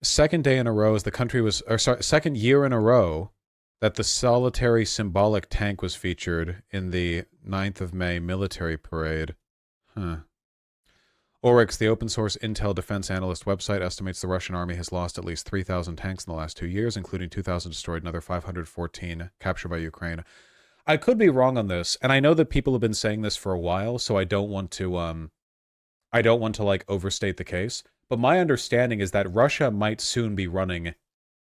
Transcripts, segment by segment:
Second day in a row as the country was, or sorry, second year in a row that the solitary symbolic tank was featured in the 9th of May military parade. Huh. Oryx, the open source intel defense analyst website, estimates the Russian army has lost at least 3,000 tanks in the last 2 years, including 2,000 destroyed, another 514 captured by Ukraine. I could be wrong on this, and I know that people have been saying this for a while, so I don't want to like overstate the case, but my understanding is that Russia might soon be running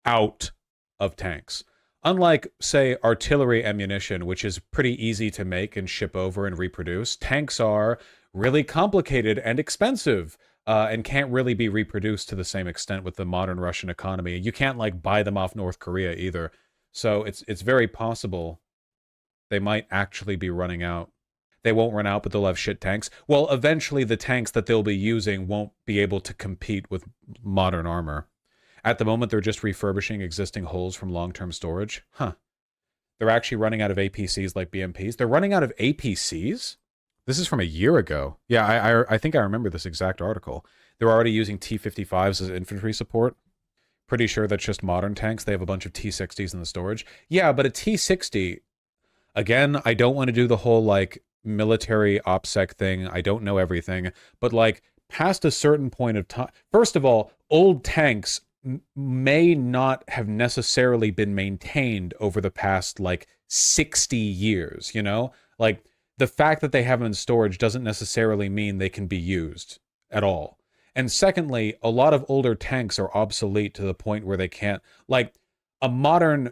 out of tanks. Unlike, say, artillery ammunition, which is pretty easy to make and ship over and reproduce, tanks are really complicated and expensive, and can't really be reproduced to the same extent with the modern Russian economy. You can't like buy them off North Korea either. So it's very possible they might actually be running out. They won't run out, but they'll have shit tanks. Well, eventually the tanks that they'll be using won't be able to compete with modern armor. At the moment, they're just refurbishing existing hulls from long-term storage. Huh. They're actually running out of APCs like BMPs. They're running out of APCs? This is from a year ago. Yeah, I think I remember this exact article. They're already using T-55s as infantry support. Pretty sure that's just modern tanks. They have a bunch of T-60s in the storage. Yeah, but a T-60... Again, I don't want to do the whole, like, military OPSEC thing. I don't know everything. But, like, past a certain point of time... First of all, old tanks may not have necessarily been maintained over the past, like, 60 years, you know? Like, the fact that they have them in storage doesn't necessarily mean they can be used at all. And secondly, a lot of older tanks are obsolete to the point where they can't... Like, a modern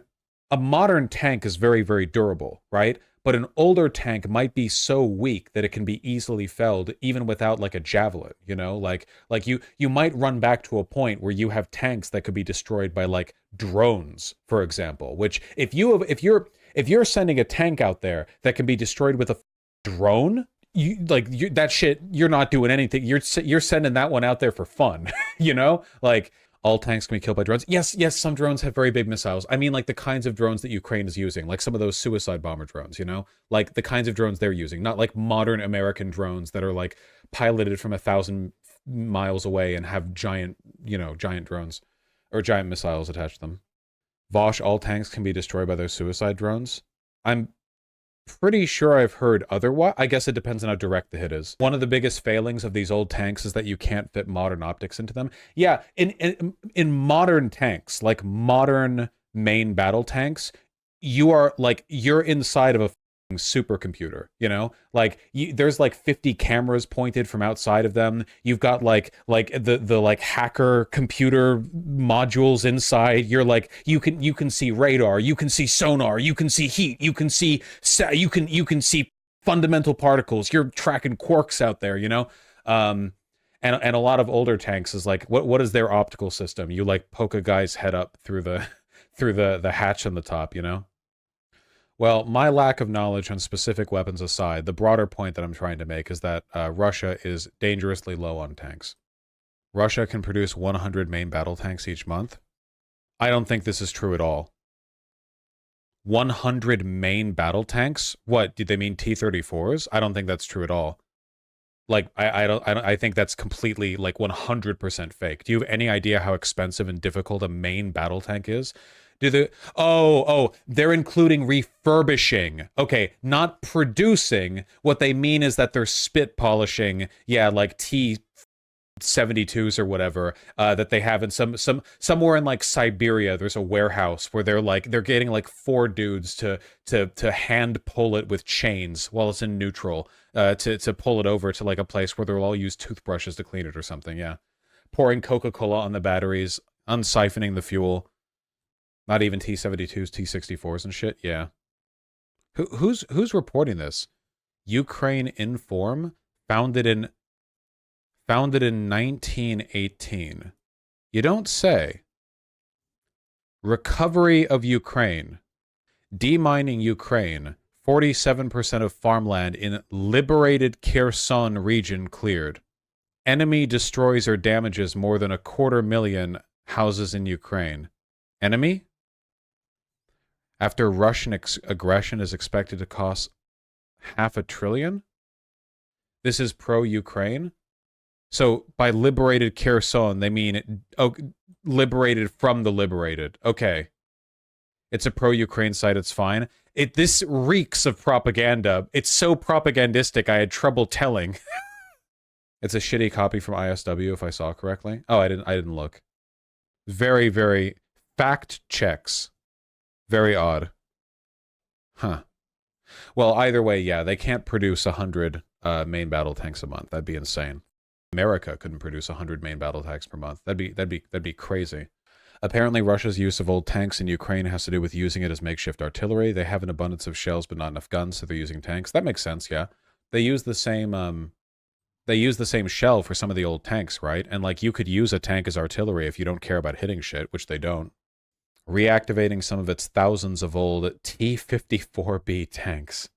tank is very, very durable, right? But an older tank might be so weak that it can be easily felled even without like a javelin, you know? Like you might run back to a point where you have tanks that could be destroyed by like drones, for example, which if you're sending a tank out there that can be destroyed with a drone, that shit, you're not doing anything. You're sending that one out there for fun, you know? Like all tanks can be killed by drones. Yes, some drones have very big missiles. I mean, like the kinds of drones that Ukraine is using, like some of those suicide bomber drones, you know? Like the kinds of drones they're using, not like modern American drones that are like piloted from 1,000 miles away and have giant, giant drones or giant missiles attached to them. Vosh, all tanks can be destroyed by those suicide drones. I'm pretty sure I've heard otherwise. I guess it depends on how direct the hit is. One of the biggest failings of these old tanks is that you can't fit modern optics into them. Yeah, in modern tanks, like modern main battle tanks, you're inside of a supercomputer, you know? Like there's like 50 cameras pointed from outside of them. You've got like the like hacker computer modules inside. You're like you can see radar, you can see sonar, you can see heat, you can see you can see fundamental particles. You're tracking quarks out there, you know? And a lot of older tanks is like what is their optical system? You like poke a guy's head up through the through the hatch on the top, you know? Well, my lack of knowledge on specific weapons aside, the broader point that I'm trying to make is that Russia is dangerously low on tanks. Russia can produce 100 main battle tanks each month. I don't think this is true at all. 100 main battle tanks? What, did they mean T-34s? I don't think that's true at all. Like, I think that's completely, like, 100% fake. Do you have any idea how expensive and difficult a main battle tank is? They're including refurbishing. Okay, not producing. What they mean is that they're spit polishing, yeah, like T-72s or whatever, that they have in somewhere in like Siberia. There's a warehouse where they're getting like 4 dudes to hand pull it with chains while it's in neutral, to pull it over to like a place where they'll all use toothbrushes to clean it or something. Yeah, pouring Coca-Cola on the batteries, unsiphoning the fuel. Not even T-72s, T-64s and shit. Yeah. Who's reporting this? Ukraine Inform, founded in 1918. You don't say. Recovery of Ukraine. Demining Ukraine. 47% of farmland in liberated Kherson region cleared. Enemy destroys or damages more than 250,000 houses in Ukraine. Enemy? After Russian aggression is expected to cost $500 billion? This is pro-Ukraine? So by liberated Kherson, they mean liberated from the liberated. Okay. It's a pro-Ukraine site, it's fine. This reeks of propaganda. It's so propagandistic I had trouble telling. It's a shitty copy from ISW if I saw correctly. Oh, I didn't look. Very, very fact checks. Very odd. Huh. Well, either way, yeah, they can't produce 100 main battle tanks a month. That'd be insane. America couldn't produce 100 main battle tanks per month. That'd be crazy. Apparently, Russia's use of old tanks in Ukraine has to do with using it as makeshift artillery. They have an abundance of shells, but not enough guns, so they're using tanks. That makes sense, yeah. They use the same shell for some of the old tanks, right? And like you could use a tank as artillery if you don't care about hitting shit, which they don't. Reactivating some of its thousands of old T-54B tanks.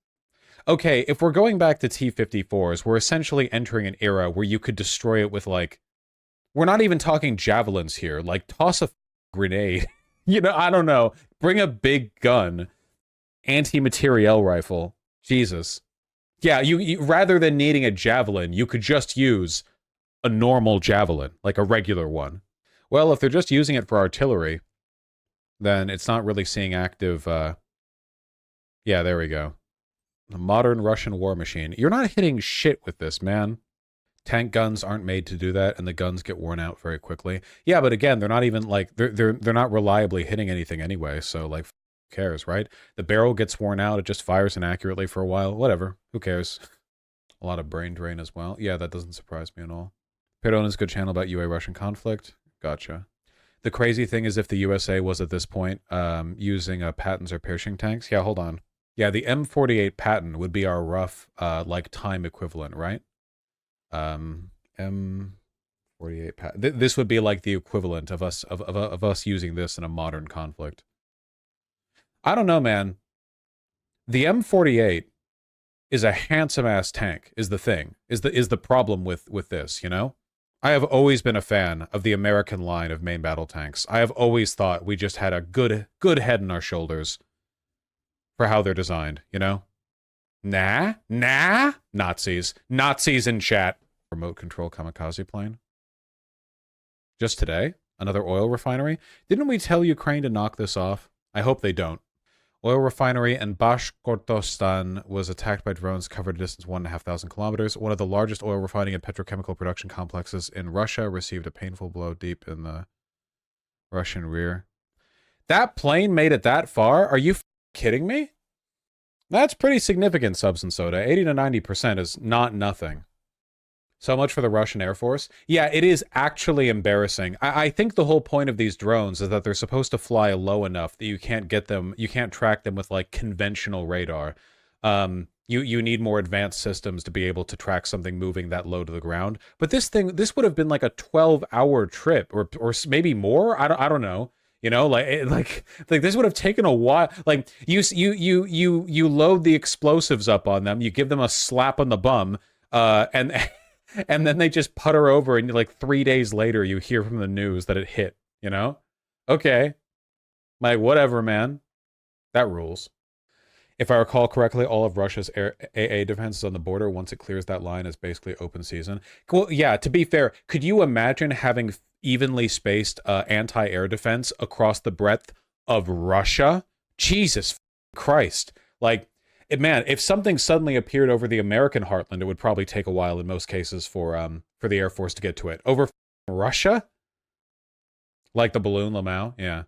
Okay, if we're going back to T-54s, we're essentially entering an era where you could destroy it with, like... We're not even talking javelins here. Like, toss a grenade. You know, I don't know. Bring a big gun. Anti-materiel rifle. Jesus. Yeah, you rather than needing a javelin, you could just use a normal javelin, like a regular one. Well, if they're just using it for artillery, then it's not really seeing active... Yeah, there we go. A modern Russian war machine. You're not hitting shit with this, man. Tank guns aren't made to do that, and the guns get worn out very quickly. Yeah, but again, they're not even, like, they're not reliably hitting anything anyway, so, like, who cares, right? The barrel gets worn out, it just fires inaccurately for a while. Whatever. Who cares? A lot of brain drain as well. Yeah, that doesn't surprise me at all. Perona's good channel about UA-Russian conflict. Gotcha. The crazy thing is if the USA was at this point using Pattons or Pershing tanks. Yeah, hold on. Yeah, the M48 Patton would be our rough, like, time equivalent, right? M48 Patton. This would be like the equivalent of us using this in a modern conflict. I don't know, man. The M48 is a handsome-ass tank, is the thing. Is the problem with this, you know? I have always been a fan of the American line of main battle tanks. I have always thought we just had a good head on our shoulders for how they're designed, you know? Nah? Nazis. Nazis in chat. Remote control kamikaze plane. Just today? Another oil refinery? Didn't we tell Ukraine to knock this off? I hope they don't. Oil refinery in Bashkortostan was attacked by drones covered a distance 1,500 kilometers. One of the largest oil refining and petrochemical production complexes in Russia received a painful blow deep in the Russian rear. That plane made it that far? Are you kidding me? That's pretty significant, Subs and Soda. 80 to 90% is not nothing. So much for the Russian Air Force. Yeah, it is actually embarrassing. I think the whole point of these drones is that they're supposed to fly low enough that you can't get them, you can't track them with, like, conventional radar. You need more advanced systems to be able to track something moving that low to the ground. But this would have been like a 12-hour trip, or maybe more. I don't know. You know, like this would have taken a while. Like you load the explosives up on them, you give them a slap on the bum, and then they just putter over, and like 3 days later, you hear from the news that it hit, you know? Okay. Like, whatever, man. That rules. If I recall correctly, all of Russia's AA defenses on the border, once it clears that line, is basically open season. Well, yeah, to be fair, could you imagine having evenly spaced anti-air defense across the breadth of Russia? Jesus Christ. Like, man, if something suddenly appeared over the American heartland, it would probably take a while in most cases for the Air Force to get to it. Over Russia? Like the balloon Lamau? Yeah.